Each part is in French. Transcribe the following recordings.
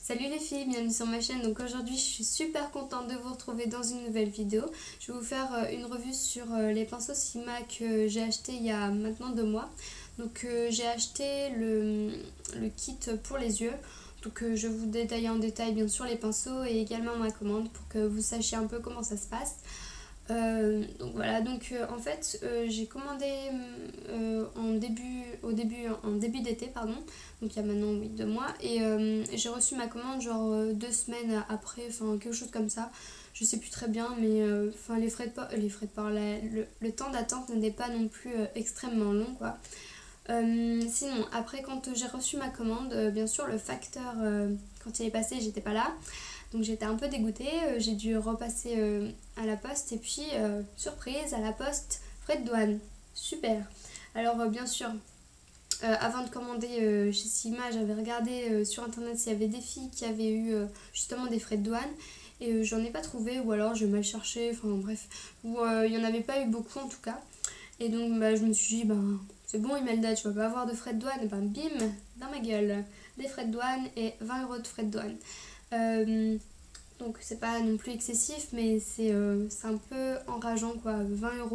Salut les filles, bienvenue sur ma chaîne. Donc aujourd'hui je suis super contente de vous retrouver dans une nouvelle vidéo. Je vais vous faire une revue sur les pinceaux Sigma que j'ai acheté il y a maintenant 2 mois. Donc j'ai acheté le kit pour les yeux. Donc je vais vous détailler en détail bien sûr les pinceaux et également ma commande pour que vous sachiez un peu comment ça se passe. Donc voilà, en fait j'ai commandé en début d'été, pardon, donc il y a maintenant 2 mois, et j'ai reçu ma commande genre 2 semaines après, enfin quelque chose comme ça, je sais plus très bien, mais enfin les frais de port, le temps d'attente n'était pas non plus extrêmement long quoi. Sinon, après quand j'ai reçu ma commande, bien sûr le facteur, quand il est passé j'étais pas là. Donc j'étais un peu dégoûtée, j'ai dû repasser à la poste et puis surprise, à la poste, frais de douane. Super. Alors bien sûr, avant de commander chez Sigma, j'avais regardé sur internet s'il y avait des filles qui avaient eu justement des frais de douane et j'en ai pas trouvé, ou alors j'ai mal cherché, enfin bref, ou il y en avait pas eu beaucoup en tout cas. Et donc je me suis dit, c'est bon Imelda, tu vas pas avoir de frais de douane, et bim, dans ma gueule, des frais de douane et 20 € de frais de douane. Donc c'est pas non plus excessif, mais c'est un peu enrageant quoi. 20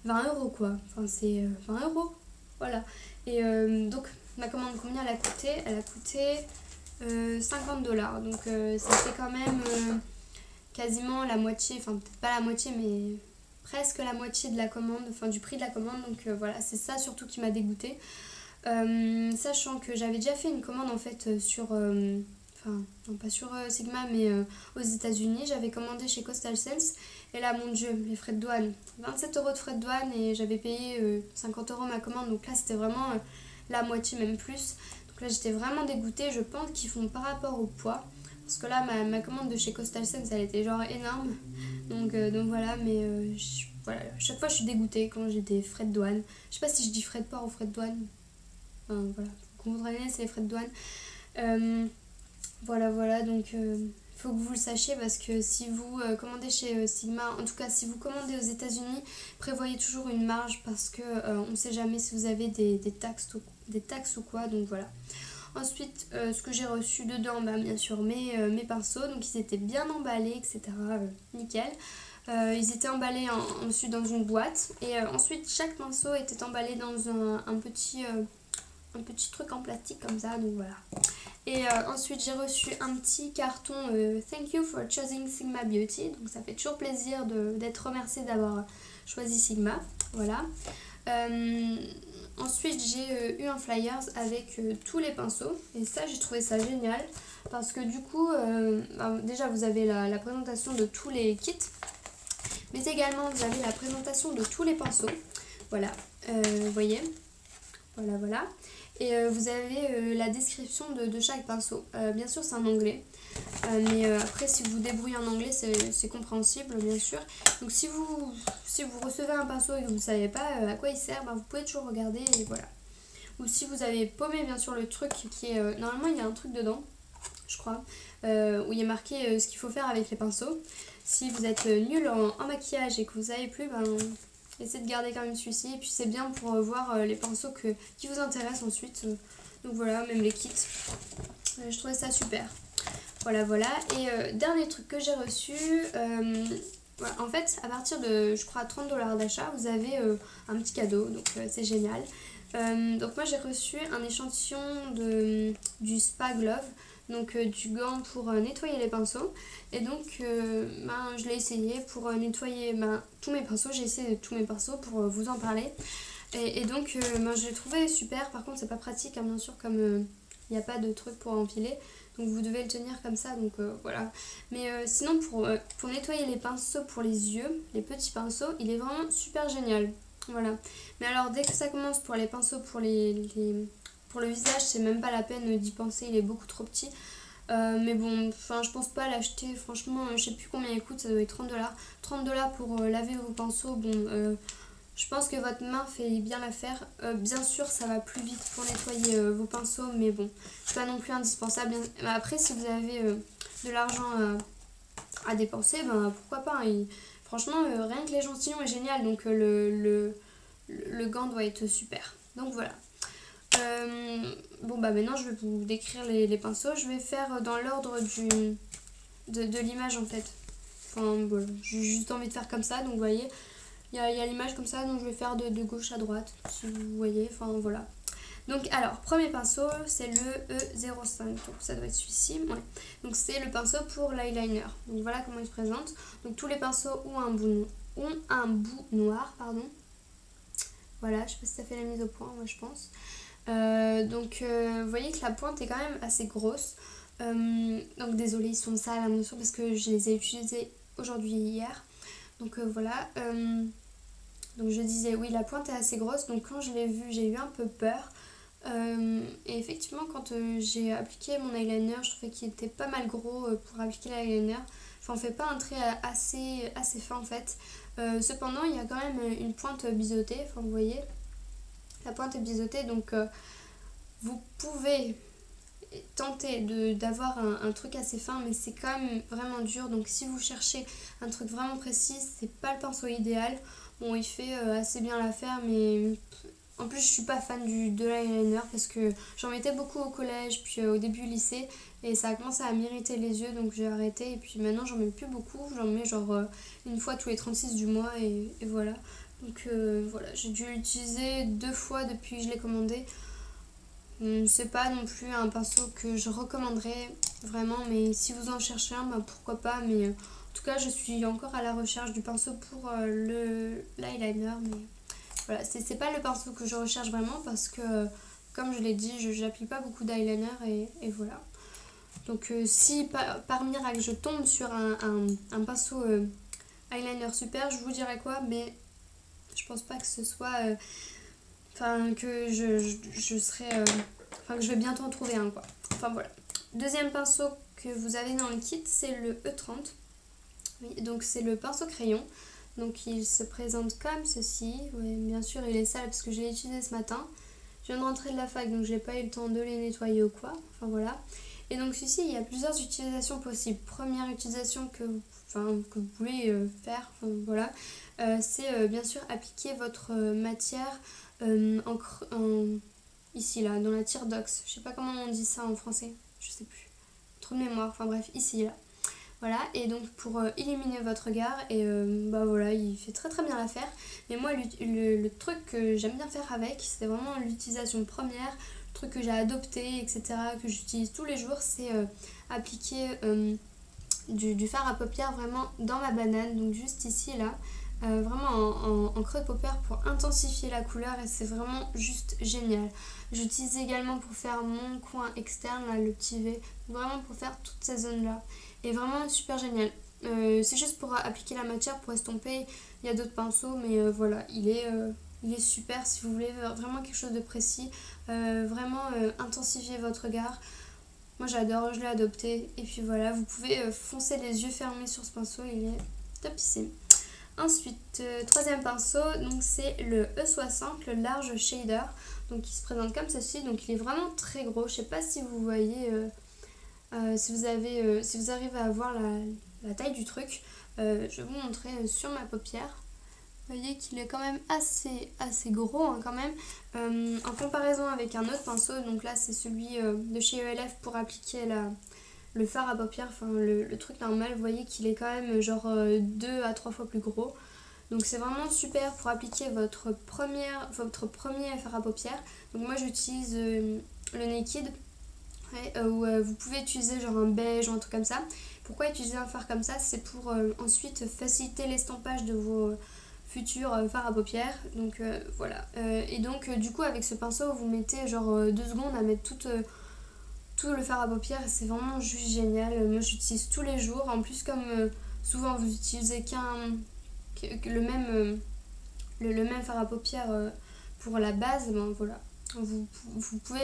€ quoi, enfin c'est 20 €, voilà. Et donc ma commande, combien elle a coûté? Elle a coûté 50 $, donc ça fait quand même quasiment la moitié, enfin peut-être pas la moitié, mais presque la moitié de la commande, enfin du prix de la commande. Donc voilà, c'est ça surtout qui m'a dégoûtée. Sachant que j'avais déjà fait une commande en fait sur enfin non pas sur Sigma, mais aux États-Unis, j'avais commandé chez Coastal Sense, et là mon dieu, les frais de douane, 27 € de frais de douane, et j'avais payé 50 € ma commande, donc là c'était vraiment la moitié, même plus. Donc là j'étais vraiment dégoûtée. Je pense qu'ils font par rapport au poids, parce que là ma commande de chez Coastal Sense elle était genre énorme, donc voilà. Mais voilà, chaque fois je suis dégoûtée quand j'ai des frais de douane. Je sais pas si je dis frais de port ou frais de douane. Voilà, vous comprenez, c'est les frais de douane. Voilà, donc il faut que vous le sachiez, parce que si vous commandez chez Sigma, en tout cas si vous commandez aux États-Unis, prévoyez toujours une marge, parce que on ne sait jamais si vous avez des taxes ou quoi, donc voilà. Ensuite, ce que j'ai reçu dedans, bien sûr mes pinceaux, donc ils étaient bien emballés, etc. Nickel. Ils étaient emballés ensuite dans une boîte, et ensuite chaque pinceau était emballé dans un petit truc en plastique comme ça, donc voilà. Et ensuite j'ai reçu un petit carton Thank you for choosing Sigma Beauty, donc ça fait toujours plaisir d'être remercié d'avoir choisi Sigma, voilà. Ensuite j'ai eu un flyers avec tous les pinceaux, et ça j'ai trouvé ça génial, parce que du coup déjà vous avez la présentation de tous les kits, mais également vous avez la présentation de tous les pinceaux, voilà, vous voyez, voilà. Et vous avez la description de chaque pinceau. Bien sûr c'est en anglais, mais après si vous vous débrouillez en anglais c'est compréhensible bien sûr. Donc si vous recevez un pinceau et que vous ne savez pas à quoi il sert, vous pouvez toujours regarder, et voilà. Ou si vous avez paumé bien sûr le truc qui est... normalement il y a un truc dedans, je crois, où il y a marqué ce qu'il faut faire avec les pinceaux. Si vous êtes nul en maquillage et que vous savez plus, essayez de garder quand même celui-ci, et puis c'est bien pour voir les pinceaux qui vous intéressent ensuite. Donc voilà, même les kits. Je trouvais ça super. Voilà. Et dernier truc que j'ai reçu, voilà, en fait à partir de je crois 30 $ d'achat, vous avez un petit cadeau, donc c'est génial. Donc moi j'ai reçu un échantillon du Spa Glove, donc du gant pour nettoyer les pinceaux, et donc je l'ai essayé pour nettoyer tous mes pinceaux. J'ai essayé tous mes pinceaux pour vous en parler, et donc je l'ai trouvé super. Par contre c'est pas pratique, bien sûr, comme il n'y a pas de truc pour empiler, donc vous devez le tenir comme ça, donc voilà. Mais sinon pour nettoyer les pinceaux pour les yeux, les petits pinceaux, il est vraiment super génial, voilà. Mais alors dès que ça commence pour les pinceaux pour le visage, c'est même pas la peine d'y penser, il est beaucoup trop petit. Mais bon, je pense pas l'acheter, franchement, je sais plus combien il coûte, ça doit être 30 $. 30 $ pour laver vos pinceaux, je pense que votre main fait bien l'affaire. Bien sûr, ça va plus vite pour nettoyer vos pinceaux, mais bon, c'est pas non plus indispensable. Après, si vous avez de l'argent à dépenser, pourquoi pas. Franchement, rien que l'échantillon est génial, donc le gant doit être super. Donc voilà. Bon bah maintenant je vais vous décrire les pinceaux. Je vais faire dans l'ordre de l'image en fait. Enfin voilà, j'ai juste envie de faire comme ça, donc vous voyez, il y a l'image comme ça, donc je vais faire de gauche à droite, si vous voyez, enfin voilà. Donc alors, premier pinceau, c'est le E05, donc ça doit être celui-ci, ouais. Donc c'est le pinceau pour l'eyeliner, donc voilà comment il se présente. Donc tous les pinceaux ont un bout noir, pardon. Voilà, je sais pas si ça fait la mise au point, moi je pense. Vous voyez que la pointe est quand même assez grosse. Donc désolée, ils sont sales à mon parce que je les ai utilisés aujourd'hui et hier. Donc voilà. Donc je disais, oui, la pointe est assez grosse. Donc quand je l'ai vu, j'ai eu un peu peur. Et effectivement, quand j'ai appliqué mon eyeliner, je trouvais qu'il était pas mal gros pour appliquer l'eyeliner. Enfin, on fait pas un trait assez fin en fait. Cependant, il y a quand même une pointe biseautée. Enfin, vous voyez, la pointe est biseautée. Donc vous pouvez tenter d'avoir un truc assez fin, mais c'est quand même vraiment dur. Donc si vous cherchez un truc vraiment précis, c'est pas le pinceau idéal. Bon, il fait assez bien l'affaire, mais en plus je suis pas fan de l'eyeliner parce que j'en mettais beaucoup au collège, puis au début lycée, et ça a commencé à m'irriter les yeux, donc j'ai arrêté. Et puis maintenant j'en mets plus beaucoup, j'en mets genre une fois tous les 36 du mois, et voilà. Donc voilà, j'ai dû l'utiliser 2 fois depuis que je l'ai commandé. C'est pas non plus un pinceau que je recommanderais vraiment, mais si vous en cherchez un, bah pourquoi pas. Mais en tout cas, je suis encore à la recherche du pinceau pour l'eyeliner, mais voilà, c'est pas le pinceau que je recherche vraiment parce que, comme je l'ai dit, j'applique pas beaucoup d'eyeliner, et voilà. Donc si par miracle je tombe sur un pinceau eyeliner super, je vous dirai quoi, mais je pense pas que ce soit... Enfin, que je serai... Enfin, que je vais bientôt en trouver un, quoi. Enfin, voilà. Deuxième pinceau que vous avez dans le kit, c'est le E30. Oui, donc, c'est le pinceau crayon. Donc, il se présente comme ceci. Oui, bien sûr, il est sale parce que je l'ai utilisé ce matin. Je viens de rentrer de la fac, donc j'ai pas eu le temps de les nettoyer ou quoi. Enfin, voilà. Et donc, celui-ci, il y a plusieurs utilisations possibles. Première utilisation que vous pouvez faire, enfin, voilà. C'est bien sûr appliquer votre matière ici là, dans la tire d'ox. Je sais pas comment on dit ça en français, je sais plus. Trop de mémoire, enfin bref, ici là. Voilà, et donc pour illuminer votre regard, et bah voilà, il fait très très bien l'affaire. Mais moi, le truc que j'aime bien faire avec, c'est vraiment l'utilisation première, le truc que j'ai adopté, etc., que j'utilise tous les jours, c'est appliquer du fard à paupières vraiment dans ma banane, donc juste ici là. Vraiment en creux de paupière pour intensifier la couleur, et c'est vraiment juste génial. J'utilise également pour faire mon coin externe, là, le petit V, vraiment pour faire toutes ces zones là, et vraiment super génial. C'est juste pour appliquer la matière, pour estomper. Il y a d'autres pinceaux, mais voilà, il est super si vous voulez vraiment quelque chose de précis, vraiment intensifier votre regard. Moi j'adore, je l'ai adopté, et puis voilà, vous pouvez foncer les yeux fermés sur ce pinceau, il est topissime. Ensuite, troisième pinceau, donc c'est le E60, le large shader, donc il se présente comme ceci. Donc il est vraiment très gros. Je sais pas si vous voyez, si vous arrivez à voir la taille du truc. Je vais vous montrer sur ma paupière. Vous voyez qu'il est quand même assez gros, hein, quand même, en comparaison avec un autre pinceau. Donc là c'est celui de chez ELF pour appliquer le fard à paupières, enfin le truc normal. Vous voyez qu'il est quand même genre 2 à 3 fois plus gros. Donc c'est vraiment super pour appliquer votre premier fard à paupières. Donc moi j'utilise le Naked, ouais, où vous pouvez utiliser genre un beige ou un truc comme ça. Pourquoi utiliser un fard comme ça? C'est pour ensuite faciliter l'estampage de vos futurs fards à paupières. Donc voilà. Et donc du coup avec ce pinceau vous mettez genre 2 secondes à mettre tout le fard à paupières, et c'est vraiment juste génial. Moi j'utilise tous les jours. En plus, comme souvent vous utilisez le même fard à paupières pour la base, ben voilà, vous pouvez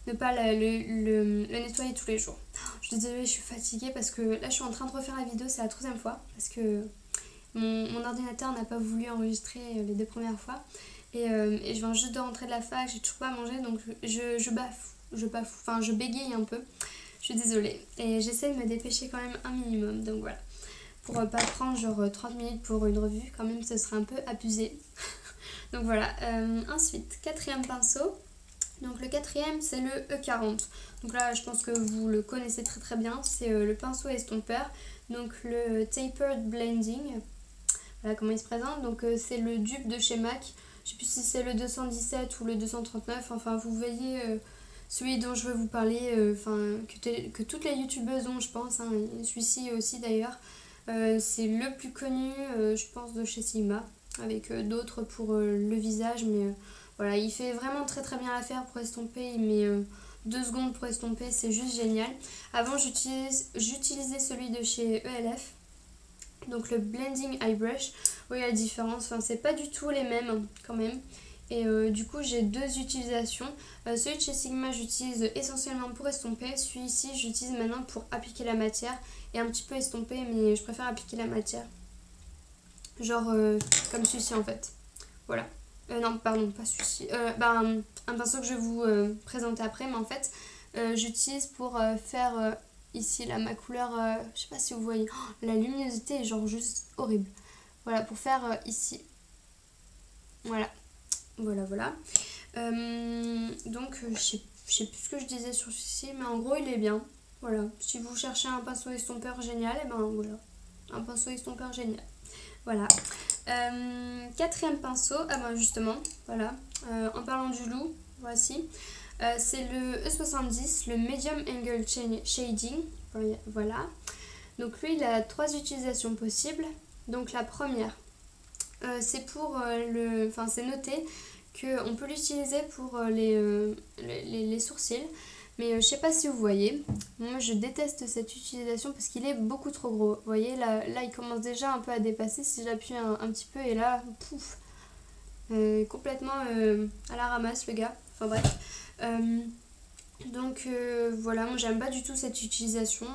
ne pas le nettoyer tous les jours. Je suis désolée, je suis fatiguée parce que là je suis en train de refaire la vidéo, c'est la 3e fois parce que mon ordinateur n'a pas voulu enregistrer les 2 premières fois, et je viens juste de rentrer de la fac, j'ai toujours pas mangé, donc je bégaye un peu, je suis désolée, et j'essaie de me dépêcher quand même un minimum, donc voilà, pour pas prendre genre 30 minutes pour une revue, quand même ce serait un peu abusé. Donc voilà, ensuite 4e pinceau, Donc le quatrième c'est le E40. Donc là je pense que vous le connaissez très bien. C'est le pinceau estompeur. Donc le Tapered Blending. Voilà comment il se présente. Donc c'est le dupe de chez MAC. Je sais plus si c'est le 217 ou le 239. Enfin vous voyez celui dont je veux vous parler. Que toutes les youtubeuses ont je pense. Hein, celui-ci aussi d'ailleurs. C'est le plus connu je pense de chez Sigma. Avec d'autres pour le visage. Mais voilà, il fait vraiment très bien l'affaire pour estomper. Il met 2 secondes pour estomper. C'est juste génial. Avant j'utilisais celui de chez ELF. Donc le Blending Eye Brush. Oui, la différence, enfin, c'est pas du tout les mêmes quand même. Et du coup j'ai 2 utilisations. Celui de chez Sigma j'utilise essentiellement pour estomper. Celui-ci j'utilise maintenant pour appliquer la matière. Et un petit peu estomper, mais je préfère appliquer la matière. Genre comme celui-ci en fait. Voilà. Non, pardon, pas celui-ci. Un pinceau que je vais vous présenter après. Mais en fait, j'utilise pour faire ici là ma couleur. Je sais pas si vous voyez. Oh, la luminosité est genre juste horrible. Voilà, pour faire ici. Voilà. Voilà. Donc, je sais plus ce que je disais sur celui-ci. Mais en gros, il est bien. Voilà. Si vous cherchez un pinceau estompeur génial, et ben voilà. Un pinceau estompeur génial. Voilà. Quatrième pinceau, justement, voilà, en parlant du loup, voici, c'est le E70, le Medium Angle Shading, voilà. Donc lui, il a 3 utilisations possibles. Donc la première, c'est pour c'est noté qu'on peut l'utiliser pour les sourcils. Mais je sais pas si vous voyez, moi je déteste cette utilisation parce qu'il est beaucoup trop gros. Vous voyez, là il commence déjà un peu à dépasser si j'appuie un petit peu et là, pouf, complètement à la ramasse le gars. Enfin bref. Voilà, moi j'aime pas du tout cette utilisation.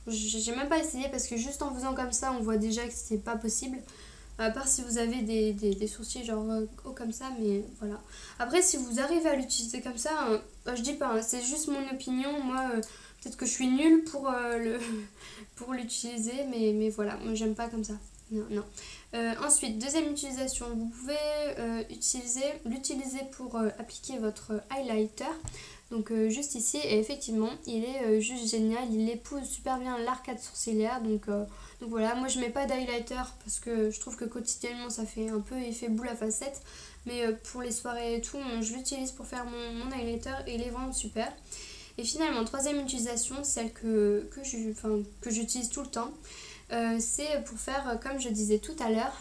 J'ai même pas essayé parce que juste en faisant comme ça, on voit déjà que c'est pas possible. À part si vous avez des sourcils genre hauts comme ça, mais voilà. Après, si vous arrivez à l'utiliser comme ça, je dis pas, hein, c'est juste mon opinion. Moi, peut-être que je suis nulle pour l'utiliser, mais voilà, moi j'aime pas comme ça. Non. Ensuite, deuxième utilisation, vous pouvez l'utiliser pour appliquer votre highlighter. Donc juste ici, et effectivement, il est juste génial, il épouse super bien l'arcade sourcilière. Donc voilà, moi je mets pas d'highlighter parce que je trouve que quotidiennement ça fait un peu effet boule à facettes. Mais pour les soirées et tout, je l'utilise pour faire mon highlighter et il est vraiment super. Et finalement, troisième utilisation, celle que j'utilise tout le temps, c'est pour faire, comme je disais tout à l'heure,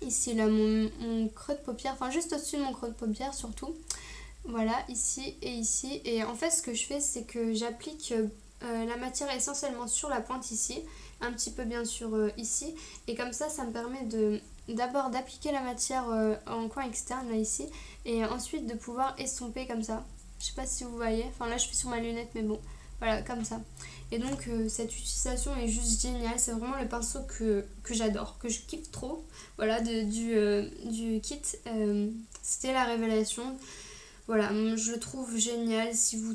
ici là, mon creux de paupière, enfin juste au-dessus de mon creux de paupière surtout. Voilà, ici et ici. Et en fait, ce que je fais, c'est que j'applique la matière essentiellement sur la pointe ici, un petit peu bien sûr ici. Et comme ça me permet d'abord d'appliquer la matière en coin externe, là ici, et ensuite de pouvoir estomper comme ça. Je sais pas si vous voyez, enfin là je fais sur ma lunette, mais bon, voilà, comme ça. Et donc cette utilisation est juste géniale, c'est vraiment le pinceau que j'adore, que je kiffe trop. Voilà, du kit, c'était la révélation. Voilà, je le trouve génial. Si vous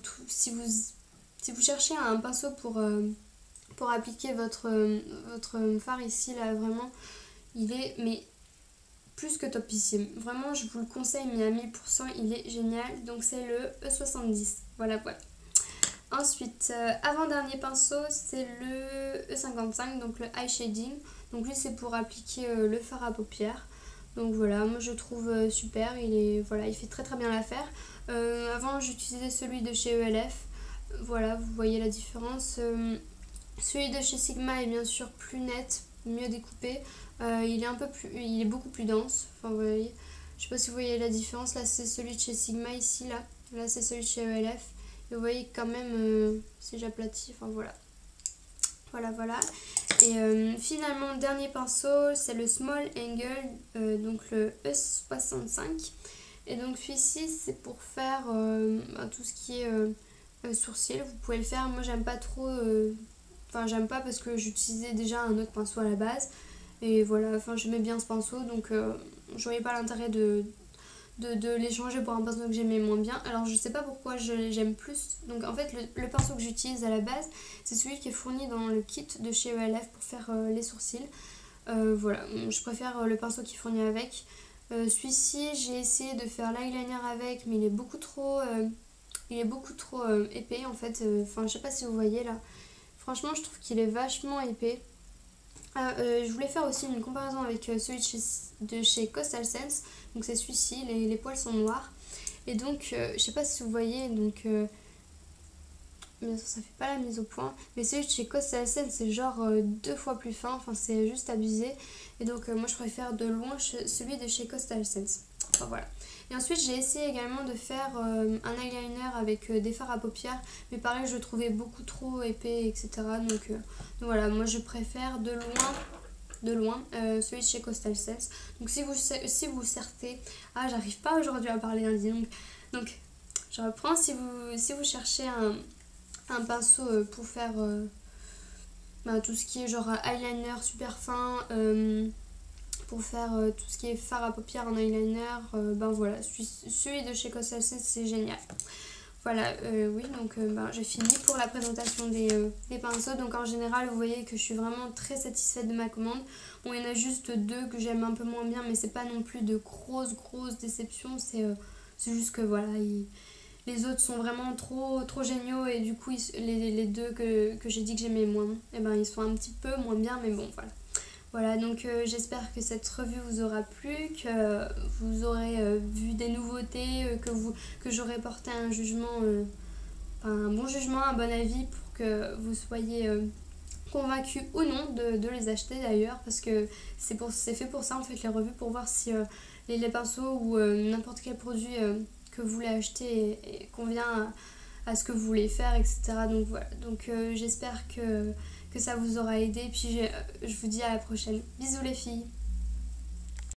cherchez un pinceau pour appliquer votre fard ici, là, vraiment, il est mais plus que topissime. Vraiment, je vous le conseille, mais à 1000%, il est génial. Donc, c'est le E70. Voilà. Ensuite, avant-dernier pinceau, c'est le E55, donc le Eye Shading. Donc, lui, c'est pour appliquer le fard à paupières. Donc voilà, moi je trouve super, il fait très bien l'affaire. Avant j'utilisais celui de chez ELF, voilà, vous voyez la différence. Celui de chez Sigma est bien sûr plus net, mieux découpé. Il est beaucoup plus dense, enfin vous voyez. Je sais pas si vous voyez la différence, là c'est celui de chez Sigma ici, là c'est celui de chez ELF. Et vous voyez quand même si j'aplatis, enfin voilà. Voilà. Et finalement, le dernier pinceau, c'est le Small Angle, donc le E65. Et donc celui-ci, c'est pour faire tout ce qui est sourcil. Vous pouvez le faire, moi j'aime pas trop, j'aime pas parce que j'utilisais déjà un autre pinceau à la base. Et voilà, j'aimais bien ce pinceau, donc je voyais pas l'intérêt de l'échanger pour un pinceau que j'aimais moins bien. Alors je sais pas pourquoi j'aime plus. Donc en fait le pinceau que j'utilise à la base, c'est celui qui est fourni dans le kit de chez ELF pour faire les sourcils. Voilà, je préfère le pinceau qui est fourni avec. Celui-ci, j'ai essayé de faire l'eyeliner avec, mais il est beaucoup trop épais en fait. Enfin, je sais pas si vous voyez là. Franchement, je trouve qu'il est vachement épais. Je voulais faire aussi une comparaison avec celui de chez Coastal Sense. Donc c'est celui-ci, les poils sont noirs. Et donc, je sais pas si vous voyez, donc bien sûr ça fait pas la mise au point, mais celui de chez Coastal Sense c'est genre 2 fois plus fin, enfin c'est juste abusé. Et donc moi je préfère de loin celui de chez Coastal Sense. Enfin voilà. Et ensuite j'ai essayé également de faire un eyeliner avec des fards à paupières, mais pareil je le trouvais beaucoup trop épais, etc. Donc voilà, moi je préfère de loin celui de chez Coastal Sense. Donc si vous sortez, j'arrive pas aujourd'hui à parler lundi, donc je reprends. Si vous cherchez un pinceau pour faire tout ce qui est genre eyeliner super fin, pour faire tout ce qui est fard à paupières en eyeliner, voilà, celui de chez Coastal Sense c'est génial. Voilà, oui, donc j'ai fini pour la présentation des pinceaux. Donc en général, vous voyez que je suis vraiment très satisfaite de ma commande. Bon, il y en a juste 2 que j'aime un peu moins bien, mais c'est pas non plus de grosses déceptions. C'est juste que voilà, les autres sont vraiment trop géniaux, et du coup les 2 que j'ai dit que j'aimais moins, et ils sont un petit peu moins bien, mais bon voilà. Voilà, donc j'espère que cette revue vous aura plu, que vous aurez vu des nouveautés, que j'aurai porté un jugement, un bon jugement, un bon avis, pour que vous soyez convaincu ou non de les acheter d'ailleurs, parce que c'est fait pour ça en fait, les revues, pour voir si les pinceaux ou n'importe quel produit que vous voulez acheter et convient à ce que vous voulez faire, etc. Donc voilà, donc j'espère que ça vous aura aidé, puis je vous dis à la prochaine. Bisous les filles.